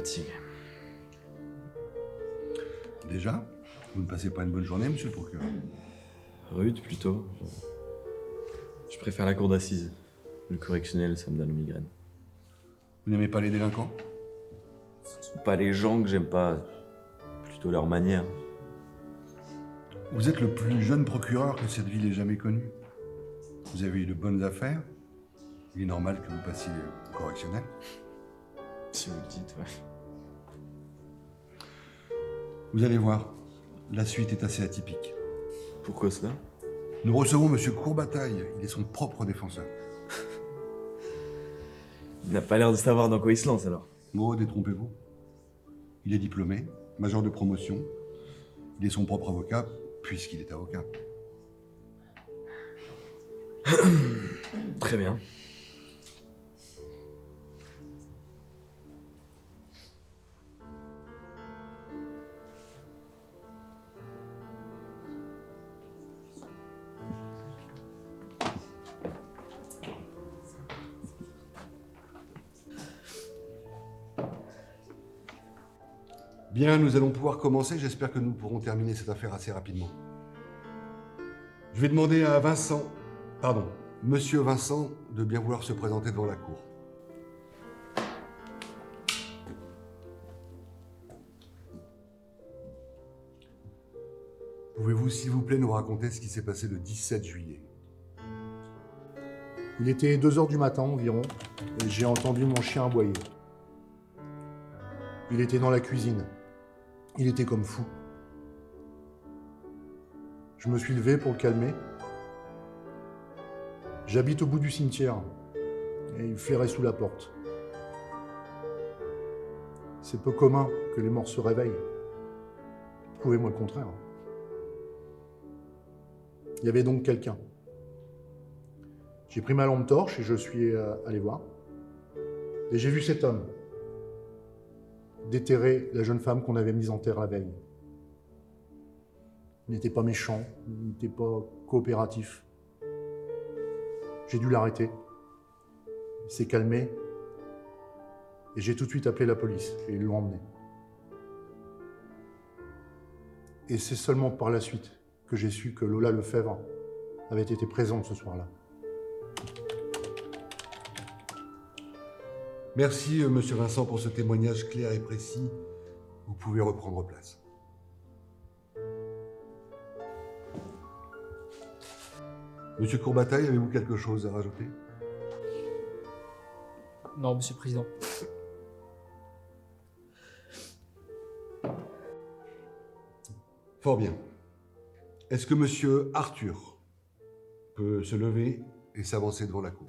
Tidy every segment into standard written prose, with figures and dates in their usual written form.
fatigué. Déjà, vous ne passez pas une bonne journée, monsieur le procureur? Rude, plutôt. Je préfère la cour d'assises. Le correctionnel, ça me donne une migraine. Vous n'aimez pas les délinquants? Ce sont pas les gens que j'aime pas, plutôt leur manière. Vous êtes le plus jeune procureur que cette ville ait jamais connu. Vous avez eu de bonnes affaires. Il est normal que vous passiez au correctionnel. Si vous le dites, ouais. Vous allez voir, la suite est assez atypique. Pourquoi cela? Nous recevons monsieur Courbataille, il est son propre défenseur. Il n'a pas l'air de savoir dans quoi il se lance, alors. Oh, détrompez-vous. Il est diplômé, major de promotion. Il est son propre avocat, puisqu'il est avocat. Très bien. Bien, nous allons pouvoir commencer. J'espère que nous pourrons terminer cette affaire assez rapidement. Je vais demander à Monsieur Vincent, de bien vouloir se présenter devant la cour. Pouvez-vous, s'il vous plaît, nous raconter ce qui s'est passé le 17 juillet? Il était 2 heures du matin environ, et j'ai entendu mon chien aboyer. Il était dans la cuisine. Il était comme fou. Je me suis levé pour le calmer. J'habite au bout du cimetière, et il flairait sous la porte. C'est peu commun que les morts se réveillent. Prouvez-moi le contraire. Il y avait donc quelqu'un. J'ai pris ma lampe torche et je suis allé voir. Et j'ai vu cet homme déterrer la jeune femme qu'on avait mise en terre la veille. Il n'était pas méchant, il n'était pas coopératif. J'ai dû l'arrêter. Il s'est calmé et j'ai tout de suite appelé la police et ils l'ont emmené. Et c'est seulement par la suite que j'ai su que Lola Lefebvre avait été présente ce soir-là. Merci, monsieur Vincent, pour ce témoignage clair et précis. Vous pouvez reprendre place. Monsieur Courbataille, avez-vous quelque chose à rajouter? Non, monsieur le président. Fort bien. Est-ce que monsieur Arthur peut se lever et s'avancer devant la cour?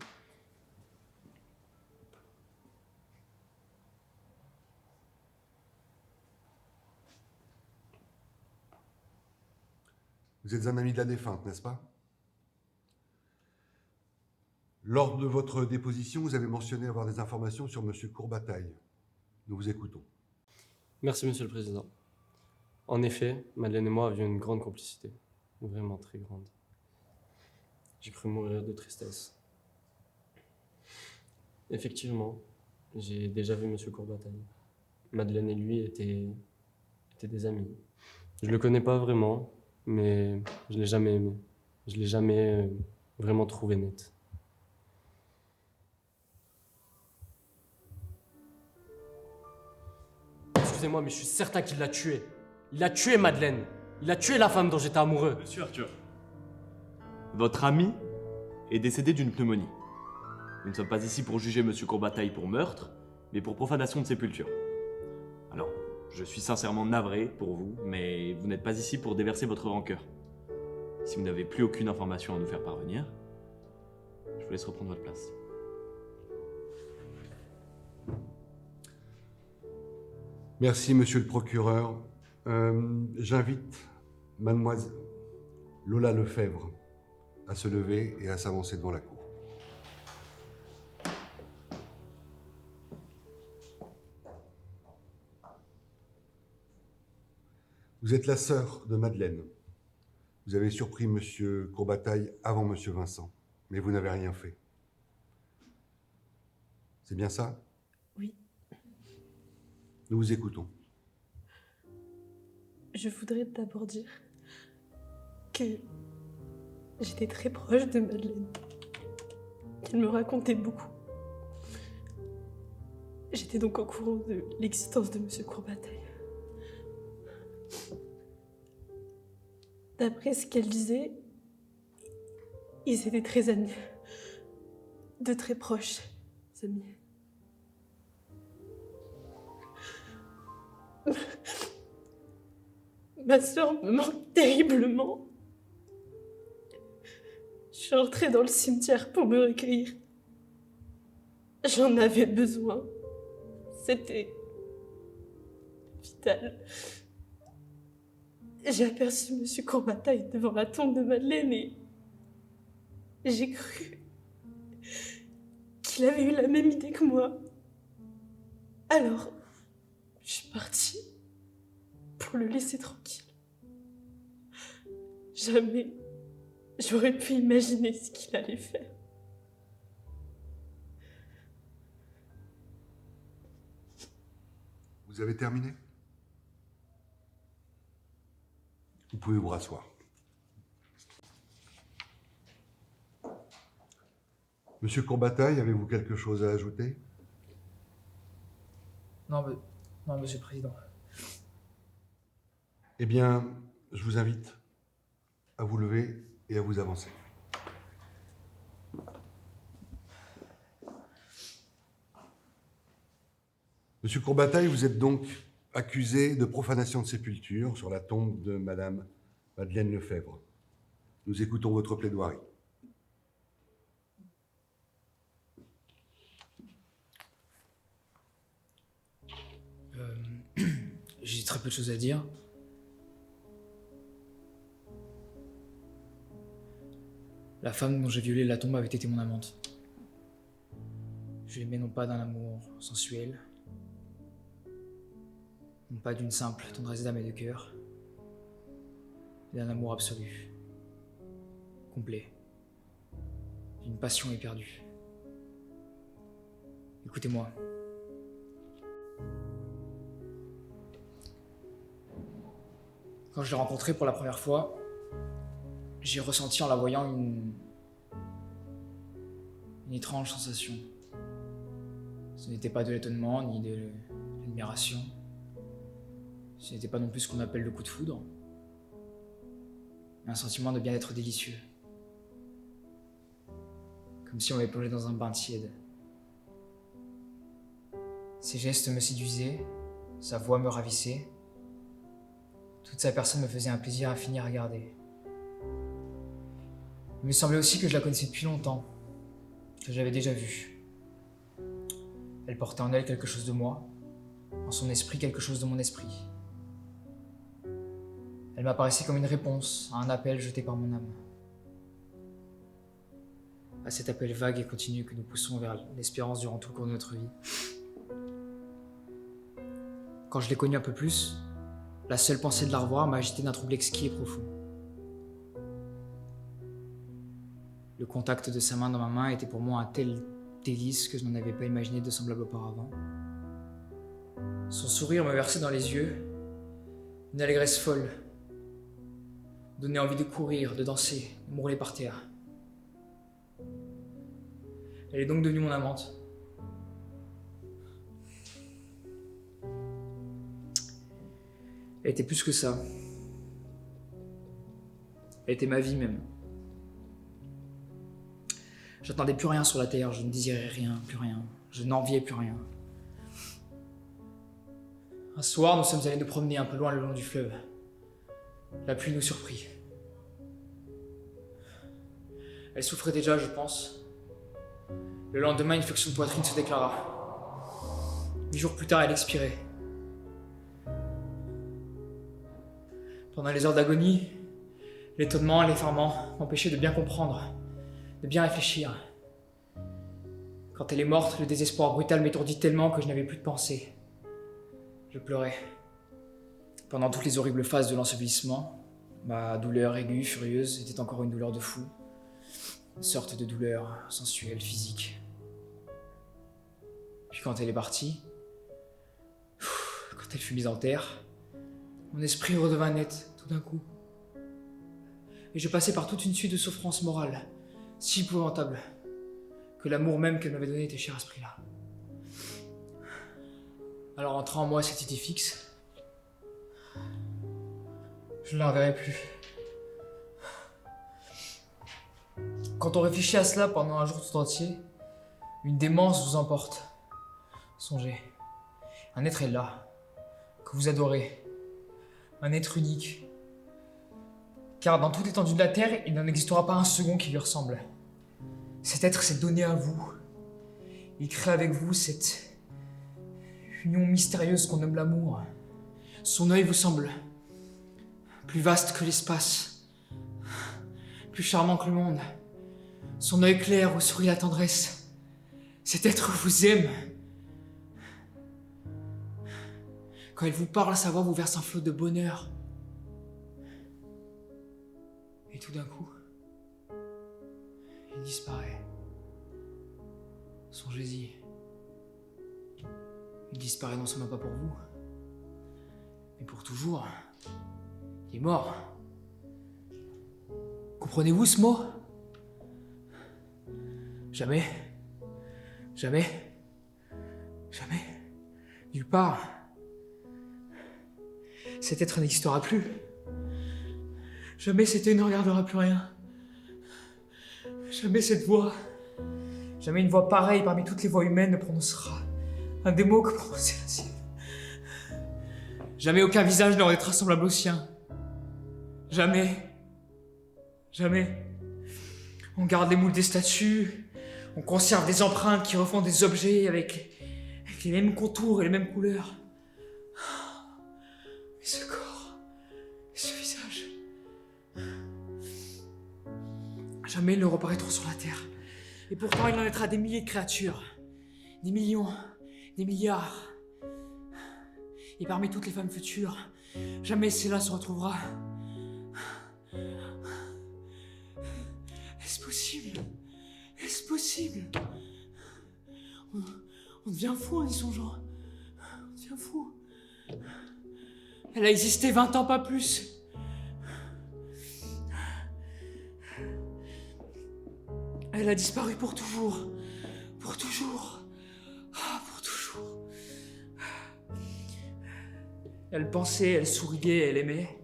Vous êtes un ami de la défunte, n'est-ce pas? Lors de votre déposition, vous avez mentionné avoir des informations sur monsieur Courbataille. Nous vous écoutons. Merci, monsieur le président. En effet, Madeleine et moi avions une grande complicité. Vraiment très grande. J'ai cru mourir de tristesse. Effectivement, j'ai déjà vu monsieur Courbataille. Madeleine et lui étaient des amis. Je le connais pas vraiment, mais je l'ai jamais aimé. Je l'ai jamais vraiment trouvé net. Excusez-moi, mais je suis certain qu'il l'a tuée. Il a tué Madeleine. Il a tué la femme dont j'étais amoureux. Monsieur Arthur, votre ami est décédé d'une pneumonie. Nous ne sommes pas ici pour juger monsieur Courbataille pour meurtre, mais pour profanation de sépulture. Alors, je suis sincèrement navré pour vous, mais vous n'êtes pas ici pour déverser votre rancœur. Si vous n'avez plus aucune information à nous faire parvenir, je vous laisse reprendre votre place. Merci, monsieur le procureur. J'invite mademoiselle Lola Lefebvre à se lever et à s'avancer devant la cour. Vous êtes la sœur de Madeleine. Vous avez surpris monsieur Courbataille avant monsieur Vincent, mais vous n'avez rien fait. C'est bien ça? Oui. Nous vous écoutons. Je voudrais d'abord dire que j'étais très proche de Madeleine, qu'elle me racontait beaucoup. J'étais donc au courant de l'existence de Monsieur Courbataille. D'après ce qu'elle disait, ils étaient très amis, de très proches amis. Ma sœur me manque terriblement. Je suis entrée dans le cimetière pour me recueillir. J'en avais besoin. C'était vital. J'ai aperçu Monsieur Courbataille devant la tombe de Madeleine et j'ai cru qu'il avait eu la même idée que moi. Alors, je suis partie pour le laisser tranquille. Jamais j'aurais pu imaginer ce qu'il allait faire. Vous avez terminé? Vous pouvez vous rasseoir. Monsieur Courbataille, avez-vous quelque chose à ajouter? Non, Monsieur le Président. Eh bien, je vous invite à vous lever et à vous avancer. Monsieur Courbataille, vous êtes donc accusé de profanation de sépulture sur la tombe de Madame Madeleine Lefebvre. Nous écoutons votre plaidoirie. J'ai très peu de choses à dire. La femme dont j'ai violé la tombe avait été mon amante. Je l'aimais non pas d'un amour sensuel, non pas d'une simple tendresse d'âme et de cœur, mais d'un amour absolu, complet, d'une passion éperdue. Écoutez-moi. Quand je l'ai rencontrée pour la première fois, j'ai ressenti en la voyant une étrange sensation. Ce n'était pas de l'étonnement ni de l'admiration. Ce n'était pas non plus ce qu'on appelle le coup de foudre, mais un sentiment de bien-être délicieux. Comme si on m'avait plongé dans un bain tiède. Ses gestes me séduisaient, sa voix me ravissait. Toute sa personne me faisait un plaisir infini à regarder. Il me semblait aussi que je la connaissais depuis longtemps, que je l'avais déjà vue. Elle portait en elle quelque chose de moi, en son esprit quelque chose de mon esprit. Elle m'apparaissait comme une réponse à un appel jeté par mon âme. À cet appel vague et continu que nous poussons vers l'espérance durant tout le cours de notre vie. Quand je l'ai connue un peu plus, la seule pensée de la revoir m'a agité d'un trouble exquis et profond. Le contact de sa main dans ma main était pour moi un tel délice que je n'en avais pas imaginé de semblable auparavant. Son sourire me versait dans les yeux une allégresse folle, donnait envie de courir, de danser, de me rouler par terre. Elle est donc devenue mon amante. Elle était plus que ça. Elle était ma vie même. J'attendais plus rien sur la terre, je ne désirais rien, plus rien. Je n'enviais plus rien. Un soir, nous sommes allés nous promener un peu loin le long du fleuve. La pluie nous surprit. Elle souffrait déjà, je pense. Le lendemain, une flexion de poitrine se déclara. 8 jours plus tard, elle expirait. Pendant les heures d'agonie, l'étonnement, l'effarement m'empêchaient de bien comprendre, de bien réfléchir. Quand elle est morte, le désespoir brutal m'étourdit tellement que je n'avais plus de pensée. Je pleurais. Pendant toutes les horribles phases de l'ensevelissement, ma douleur aiguë, furieuse, était encore une douleur de fou. Une sorte de douleur sensuelle, physique. Puis quand elle est partie, Quand elle fut mise en terre, mon esprit redevint net tout d'un coup. Et je passais par toute une suite de souffrances morales, si épouvantables, que l'amour même qu'elle m'avait donné était cher à ce prix-là. Alors entrant en moi cette idée fixe, je ne la reverrai plus. Quand on réfléchit à cela pendant un jour tout entier, une démence vous emporte. Songez, un être est là, que vous adorez, un être unique. Car dans toute l'étendue de la Terre, il n'en existera pas un second qui lui ressemble. Cet être s'est donné à vous. Il crée avec vous cette union mystérieuse qu'on nomme l'amour. Son œil vous semble plus vaste que l'espace, plus charmant que le monde. Son œil clair où sourit la tendresse. Cet être vous aime. Quand il vous parle, sa voix vous verse un flot de bonheur. Et tout d'un coup, il disparaît. Songez-y. Il disparaît non seulement pas pour vous, mais pour toujours. Il est mort. Comprenez-vous ce mot? Jamais. Jamais. Jamais. Nulle part. Cet être n'existera plus. Jamais cet œil ne regardera plus rien. Jamais cette voix. Jamais une voix pareille parmi toutes les voix humaines ne prononcera un des mots que prononçait la sienne. Jamais aucun visage n'aurait être semblable au sien. Jamais. Jamais. On garde les moules des statues, on conserve des empreintes qui refont des objets avec les mêmes contours et les mêmes couleurs. Mais ce corps, et ce visage, jamais ils ne reparaîtront sur la Terre. Et pourtant il en naîtra des milliers de créatures, des millions, des milliards. Et parmi toutes les femmes futures, jamais celle-là se retrouvera. Est-ce possible? Est-ce possible? On devient fou en y songeant. On devient fou. Elle a existé 20 ans, pas plus. Elle a disparu pour toujours. Pour toujours. Ah, pour toujours. Elle pensait, elle souriait, elle aimait.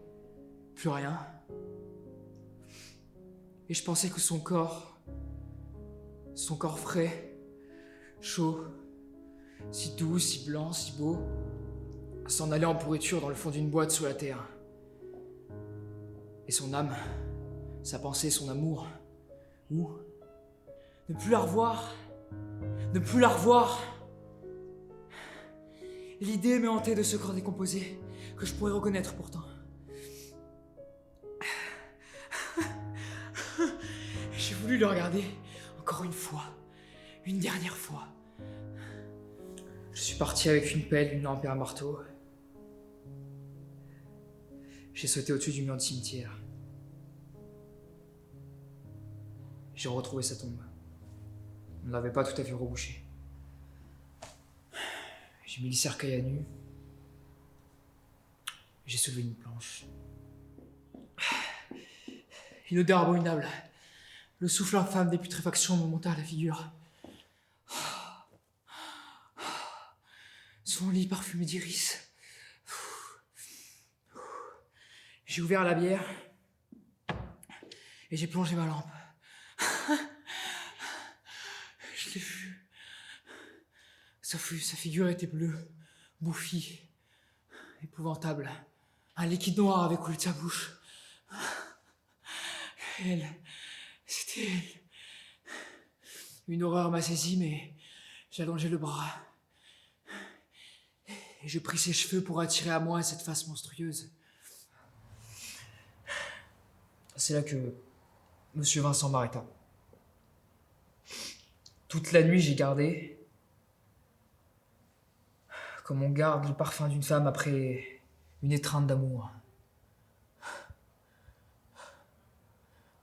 Plus rien. Et je pensais que son corps frais, chaud, si doux, si blanc, si beau, s'en allait en pourriture dans le fond d'une boîte sous la terre. Et son âme, sa pensée, son amour, où? Ne plus la revoir, ne plus la revoir. L'idée me hantait de ce corps décomposé, que je pourrais reconnaître pourtant. J'ai voulu le regarder encore une fois, une dernière fois. Je suis parti avec une pelle, une lampe et un marteau. J'ai sauté au-dessus du mur de cimetière. J'ai retrouvé sa tombe. On ne l'avait pas tout à fait rebouchée. J'ai mis le cercueil à nu. J'ai soulevé une planche. Une odeur abominable. Le souffle infâme des putréfactions me monta à la figure. Son lit parfumé d'iris. J'ai ouvert la bière et j'ai plongé ma lampe. Je l'ai vu. Sa figure était bleue, bouffie, épouvantable. Un liquide noir avait coulé de sa bouche. Elle, c'était elle. Une horreur m'a saisi, mais j'allongeai le bras. Et je pris ses cheveux pour attirer à moi cette face monstrueuse. C'est là que Monsieur Vincent m'arrêta. Toute la nuit, j'ai gardé, comme on garde le parfum d'une femme après une étreinte d'amour.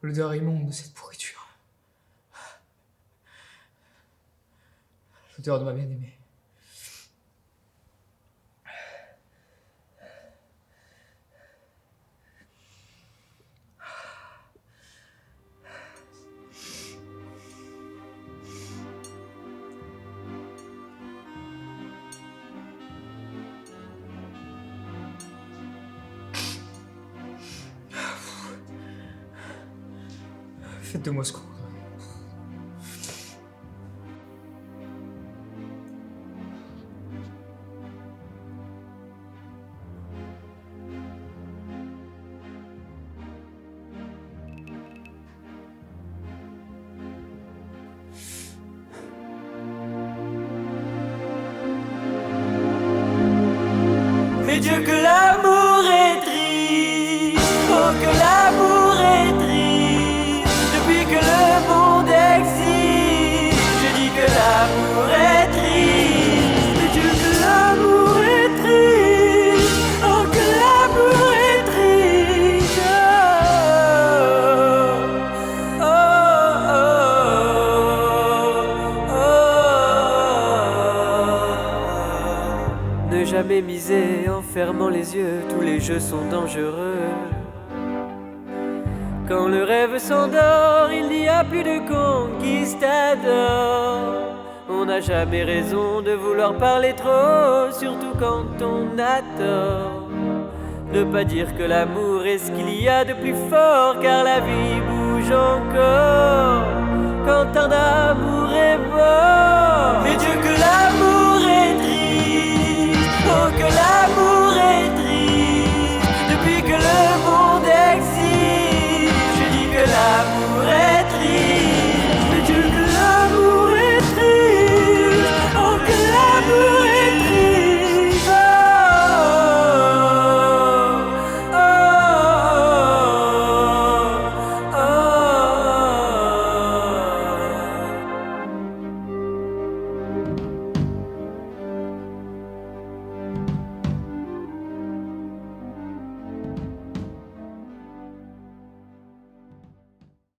L'odeur immonde de cette pourriture. L'odeur de ma bien-aimée. Faites de moi secours. Mais Dieu que l'amour est triste, oh que l'amour est triste. Depuis que le monde existe, je dis que l'amour est triste. Mais Dieu que l'amour est triste, oh que l'amour est triste. Oh, oh, oh, oh. Ne jamais miser en fermant les yeux, tous les jeux sont dangereux. Quand le rêve s'endort, il n'y a plus de conquistador. On n'a jamais raison de vouloir parler trop, surtout quand on a tort. Ne pas dire que l'amour est ce qu'il y a de plus fort, car la vie bouge encore. Quand un amour